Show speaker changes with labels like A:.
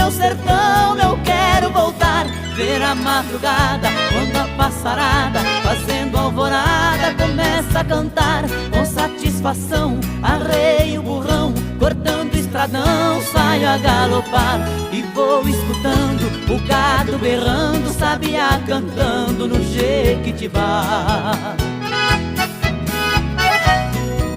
A: meu sertão eu quero voltar. Ver a madrugada, quando a passarada, fazendo alvorada, começa a cantar. Com satisfação, arreio o burrão, cortando o estradão, saio a galopar. E vou escutando o gado berrando, sabiá cantando no Jequitibá.